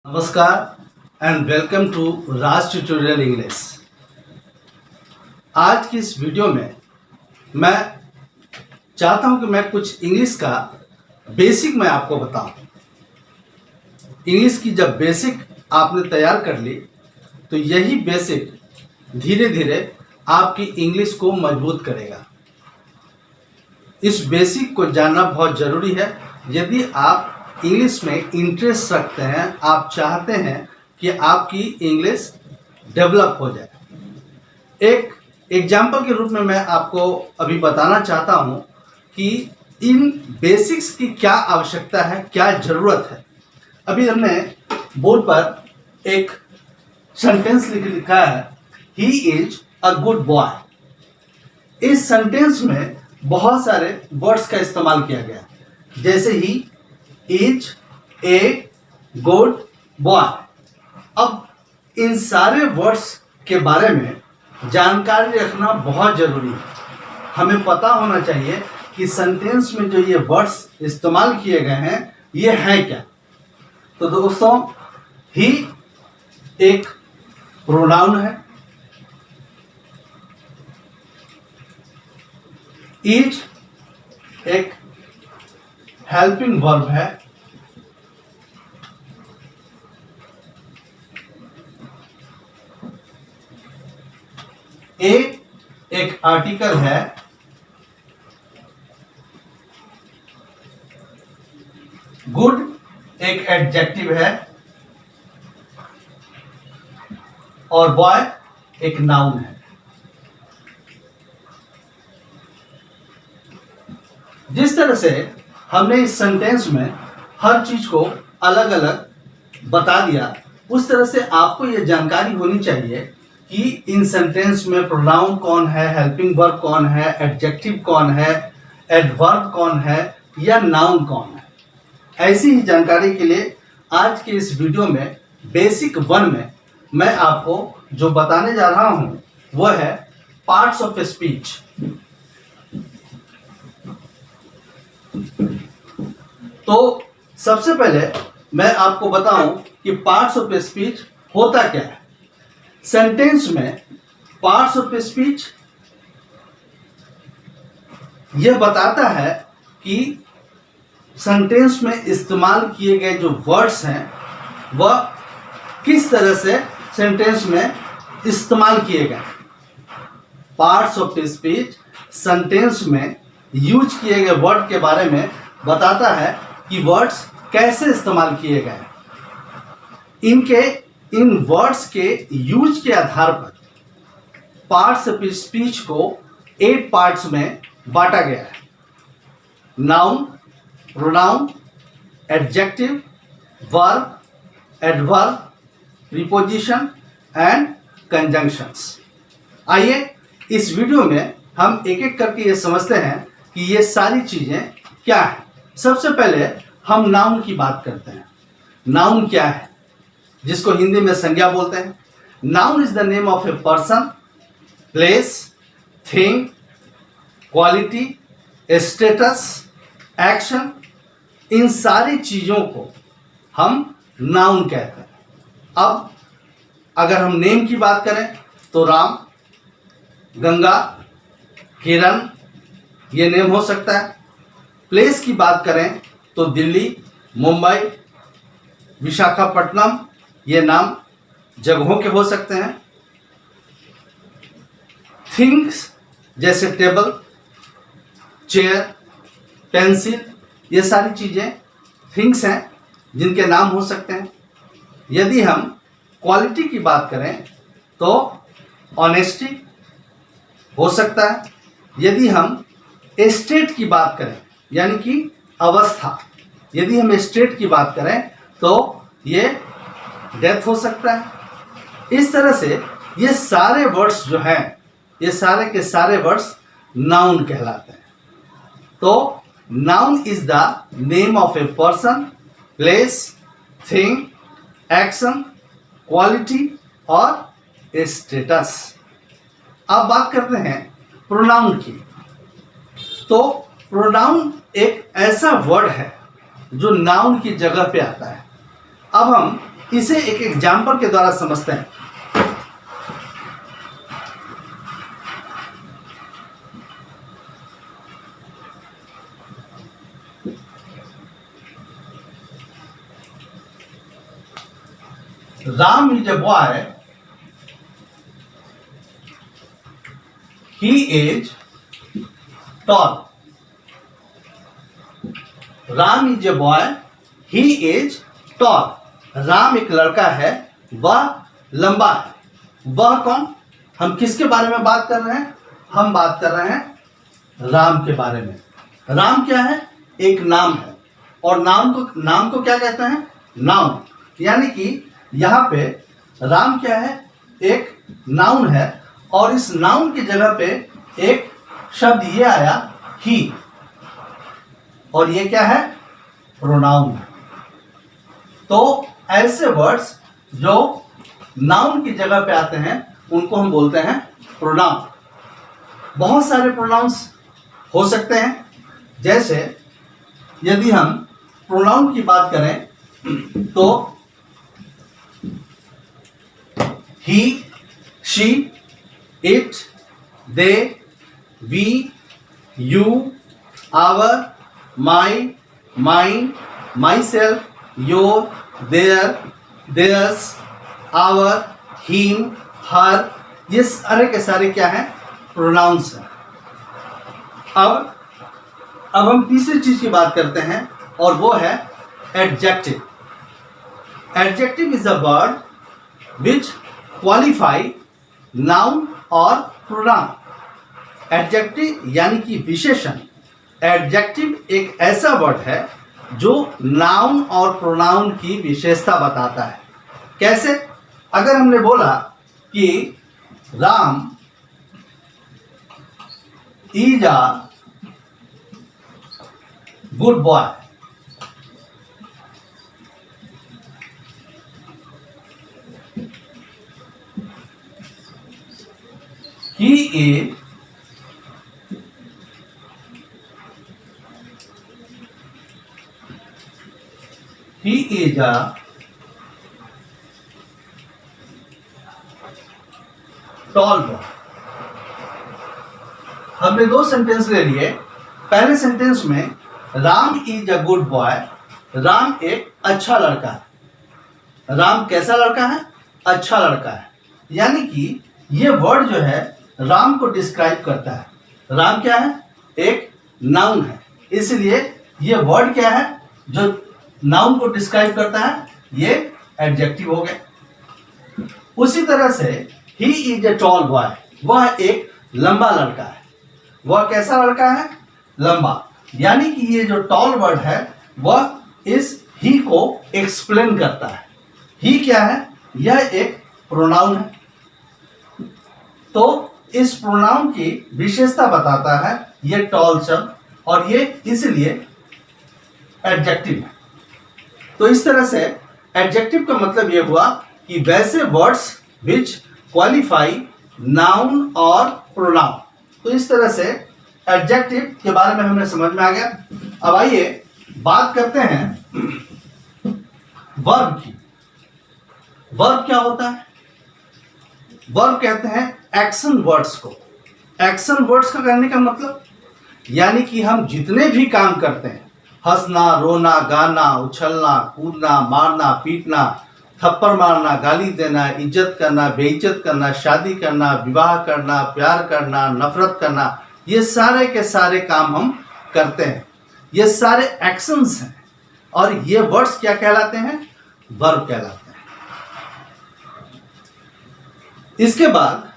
नमस्कार and welcome to Raj tutorial English. आज की इस वीडियो में मैं चाहता हूं कि मैं कुछ इंग्लिश का बेसिक मैं आपको बताऊं। इंग्लिश की जब बेसिक आपने तैयार कर ली तो यही बेसिक धीरे धीरे आपकी इंग्लिश को मजबूत करेगा। इस बेसिक को जानना बहुत ज़रूरी है। यदि आप इंग्लिश में इंटरेस्ट रखते हैं, आप चाहते हैं कि आपकी इंग्लिश डेवलप हो जाए। एक एग्जाम्पल के रूप में मैं आपको अभी बताना चाहता हूं कि इन बेसिक्स की क्या आवश्यकता है, क्या ज़रूरत है। अभी हमने बोर्ड पर एक सेंटेंस लिखा है, he is a good boy. इस सेंटेंस में बहुत सारे वर्ड्स का इस्तेमाल किया गया, जैसे he is a good boy. अब इन सारे वर्ड्स के बारे में जानकारी रखना बहुत जरूरी है। हमें पता होना चाहिए कि सेंटेंस में जो ये वर्ड्स इस्तेमाल किए गए हैं ये हैं क्या। तो दोस्तों, ही एक प्रोनाउन है, इज एक हेल्पिंग वर्ब है, ए एक आर्टिकल है, गुड एक एडजेक्टिव है और बॉय एक नाउन है। जिस तरह से हमने इस सेंटेंस में हर चीज को अलग अलग बता दिया, उस तरह से आपको यह जानकारी होनी चाहिए कि इन सेंटेंस में प्रोनाउन कौन है, हेल्पिंग वर्ब कौन है, एडजेक्टिव कौन है, एडवर्ब कौन है या नाउन कौन है। ऐसी ही जानकारी के लिए आज के इस वीडियो में बेसिक 1 में मैं आपको जो बताने जा रहा हूं वह है पार्ट्स ऑफ स्पीच। तो सबसे पहले मैं आपको बताऊं कि पार्ट्स ऑफ स्पीच होता क्या है। सेंटेंस में पार्ट्स ऑफ स्पीच यह बताता है कि सेंटेंस में इस्तेमाल किए गए जो वर्ड्स हैं वह किस तरह से सेंटेंस में इस्तेमाल किए गए। पार्ट्स ऑफ स्पीच सेंटेंस में यूज किए गए वर्ड के बारे में बताता है कि वर्ड्स कैसे इस्तेमाल किए गए। इन वर्ड्स के यूज के आधार पर पार्ट्स ऑफ स्पीच को 8 पार्ट्स में बांटा गया है। Noun, pronoun, adjective, verb, adverb, preposition and conjunctions. आइए इस वीडियो में हम एक एक करके ये समझते हैं कि ये सारी चीजें क्या है। सबसे पहले हम नाउन की बात करते हैं। नाउन क्या है, जिसको हिंदी में संज्ञा बोलते हैं। Noun is the name of a person, place, thing, quality, status, action. इन सारी चीजों को हम नाउन कहते हैं। अब अगर हम नेम की बात करें तो राम, गंगा, किरण ये नेम हो सकता है। प्लेस की बात करें तो दिल्ली, मुंबई, विशाखापट्टनम ये नाम जगहों के हो सकते हैं। थिंग्स जैसे टेबल, चेयर, पेंसिल ये सारी चीज़ें थिंग्स हैं जिनके नाम हो सकते हैं। यदि हम क्वालिटी की बात करें तो ऑनेस्टी हो सकता है। यदि हम स्टेट की बात करें यानी कि अवस्था, यदि हम स्टेट की बात करें तो ये डेथ हो सकता है। इस तरह से ये सारे वर्ड्स जो हैं, ये सारे के सारे वर्ड्स नाउन कहलाते हैं। तो noun is the name of a person, place, thing, action, quality और स्टेटस। अब बात करते हैं प्रोनाउन की। तो प्रोनाउन एक ऐसा वर्ड है जो नाउन की जगह पे आता है। अब हम इसे एक एग्जाम्पल के द्वारा समझते हैं। Ram is a boy. He is tall. Ram is a boy. He is tall. Ram एक लड़का है, वह लंबा है। वह कौन? हम किसके बारे में बात कर रहे हैं? हम बात कर रहे हैं राम के बारे में। राम क्या है? एक नाम है। और नाम को क्या कहते हैं? नाउन। यानी कि यहाँ पे राम क्या है? एक नाउन है, और इस नाउन की जगह पे एक शब्द ये आया ही, और ये क्या है? प्रोनाउन है। तो ऐसे वर्ड्स जो नाउन की जगह पे आते हैं उनको हम बोलते हैं प्रोनाउन। बहुत सारे प्रोनाउंस हो सकते हैं। जैसे यदि हम प्रोनाउन की बात करें तो he, she, it, they, we, you, our, my, mine, myself, your, their, theirs, our, him, her, ये सारे के सारे क्या हैं? प्रोनाउंस हैं। अब हम तीसरी चीज की बात करते हैं, और वो है adjective. Adjective is a word which qualify noun और प्रोनाउन। एडजेक्टिव यानी कि विशेषण। एडजेक्टिव एक ऐसा वर्ड है जो नाउन और प्रोनाउन की विशेषता बताता है। कैसे? अगर हमने बोला कि Ram is a good boy, he is a tall boy। हमने दो सेंटेंस ले लिए। पहले सेंटेंस में Ram is a good boy, Ram एक अच्छा लड़का है। राम कैसा लड़का है? अच्छा लड़का है। यानी कि ये वर्ड जो है राम को डिस्क्राइब करता है। राम क्या है? एक नाउन है, इसलिए ये वर्ड क्या है जो नाउन को डिस्क्राइब करता है? ये एडजेक्टिव हो गया। उसी तरह से he is a tall boy, वह एक लंबा लड़का है। वह कैसा लड़का है? लंबा। यानी कि ये जो टॉल वर्ड है वह इस ही को एक्सप्लेन करता है। ही क्या है? यह एक प्रोनाउन है। तो इस प्रोनाउन की विशेषता बताता है ये टॉल शब्द, और ये इसलिए एडजेक्टिव है। तो इस तरह से एडजेक्टिव का मतलब ये हुआ कि वैसे वर्ड्स विच क्वालिफाई नाउन और प्रोनाउन। तो इस तरह से एडजेक्टिव के बारे में हमें समझ में आ गया। अब आइए बात करते हैं वर्ब की। वर्ब क्या होता है? वर्ब कहते हैं एक्शन वर्ड्स को। एक्शन वर्ड्स का कहने का मतलब यानी कि हम जितने भी काम करते हैं, हंसना, रोना, गाना, उछलना, कूदना, मारना, पीटना, थप्पड़ मारना, गाली देना, इज्जत करना, बेइज्जत करना, शादी करना, विवाह करना, प्यार करना, नफरत करना, ये सारे के सारे काम हम करते हैं। ये सारे एक्शंस हैं, और ये वर्ड्स क्या कहलाते हैं? वर्ब कहलाते हैं। इसके बाद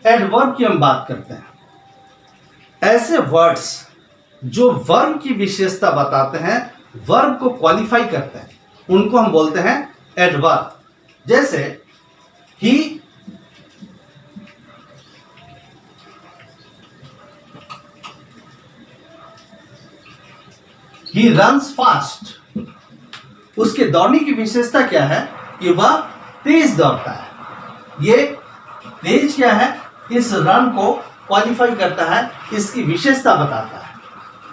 एडवर्ब की हम बात करते हैं। ऐसे वर्ड्स जो वर्ब की विशेषता बताते हैं, वर्ब को क्वालिफाई करते हैं, उनको हम बोलते हैं एडवर्ब। जैसे ही रन्स फास्ट। उसके दौड़ने की विशेषता क्या है? कि वह तेज दौड़ता है। ये तेज क्या है? इस रन को क्वालिफाई करता है, इसकी विशेषता बताता है।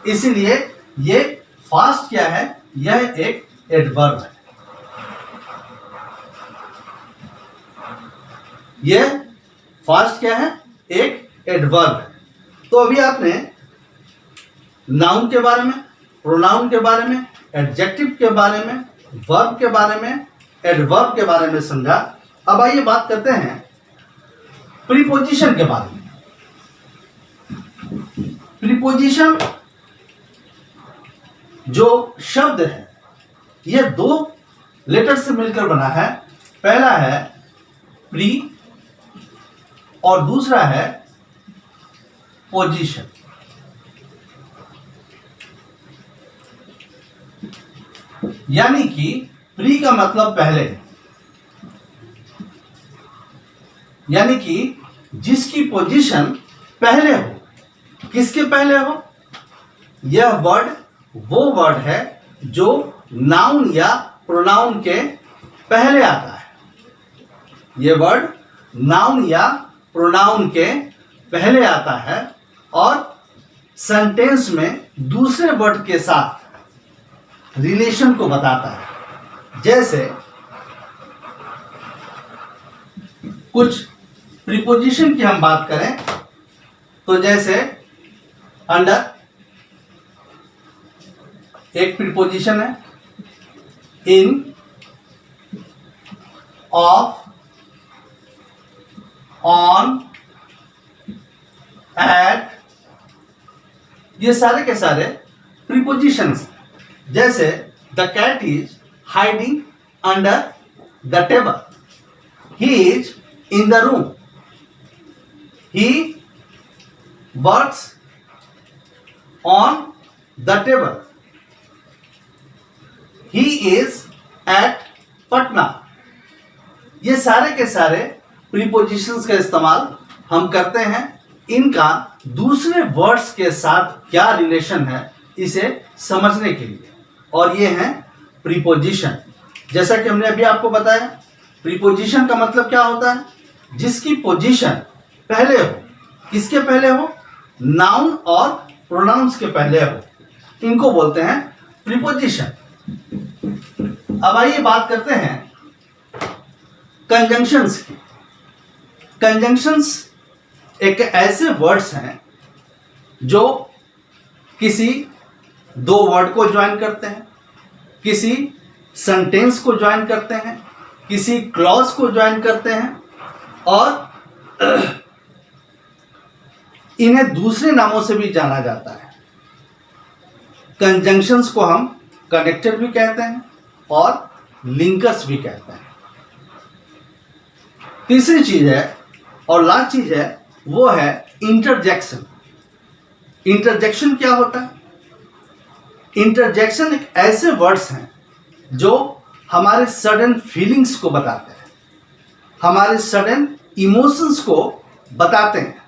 इसलिए ये फास्ट क्या है? यह एक एडवर्ब है। ये फर्स्ट क्या है, एक एडवर्ब है। तो अभी आपने नाउन के बारे में, प्रोनाउन के बारे में, एडजेक्टिव के बारे में, वर्ब के बारे में, एडवर्ब के बारे में समझा। अब आइए बात करते हैं प्रीपोजिशन के बारे में। प्रीपोजिशन जो शब्द है ये दो लेटर से मिलकर बना है। पहला है प्री और दूसरा है पोजीशन। यानी कि प्री का मतलब पहले, यानी कि जिसकी पोजीशन पहले हो। किसके पहले हो? यह वर्ड वो वर्ड है जो नाउन या प्रोनाउन के पहले आता है। यह वर्ड नाउन या प्रोनाउन के पहले आता है और सेंटेंस में दूसरे वर्ड के साथ रिलेशन को बताता है। जैसे कुछ प्रीपोजिशन की हम बात करें तो जैसे अंडर एक प्रीपोजिशन है, इन, ऑफ, ऑन, एट, ये सारे के सारे प्रीपोजिशंस। जैसे the cat is hiding under the table, he is in the room, he works on the table, he is at Patna. ये सारे के सारे प्रीपोजिशंस का इस्तेमाल हम करते हैं। इनका दूसरे वर्ड्स के साथ क्या रिलेशन है इसे समझने के लिए, और ये हैं प्रीपोजिशन। जैसा कि हमने अभी आपको बताया, प्रीपोजिशन का मतलब क्या होता है? जिसकी पोजीशन पहले हो। किसके पहले हो? नाउन और प्रोनाउंस के पहले हो, इनको बोलते हैं प्रीपोजिशन। अब आइए बात करते हैं कंजंक्शंस की। कंजंक्शंस एक ऐसे वर्ड्स हैं जो किसी दो वर्ड को ज्वाइन करते हैं, किसी सेंटेंस को ज्वाइन करते हैं, किसी क्लॉज को ज्वाइन करते हैं और इन्हें दूसरे नामों से भी जाना जाता है। कंजंक्शंस को हम कनेक्टर भी कहते हैं और लिंकर्स भी कहते हैं। तीसरी चीज है और लास्ट चीज है वो है इंटरजेक्शन। इंटरजेक्शन क्या होता है? इंटरजेक्शन एक ऐसे वर्ड्स हैं जो हमारे सडन फीलिंग्स को बताते हैं, हमारे सडन इमोशंस को बताते हैं।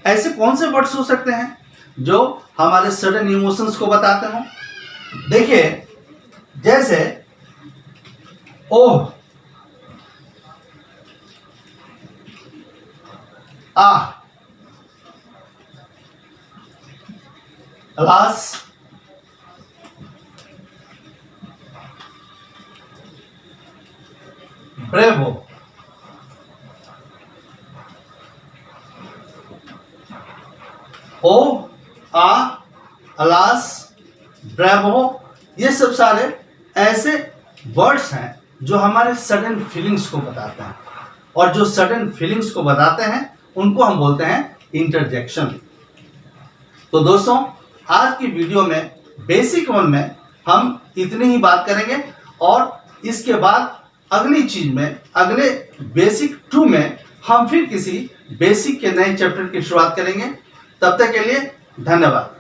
ऐसे कौन से वर्ड्स हो सकते हैं जो हमारे सडन इमोशंस को बताते हो? देखिए, जैसे ओह, आह, अलास, ब्रेवो, ओ, आ, अलास, ब्रेवो, ये सब सारे ऐसे वर्ड्स हैं जो हमारे सडन फीलिंग्स को बताते हैं, और जो सडन फीलिंग्स को बताते हैं उनको हम बोलते हैं इंटरजेक्शन। तो दोस्तों, आज की वीडियो में बेसिक 1 में हम इतनी ही बात करेंगे और इसके बाद अगली चीज में, अगले बेसिक 2 में हम फिर किसी बेसिक के नए चैप्टर की शुरुआत करेंगे। तब तक के लिए धन्यवाद।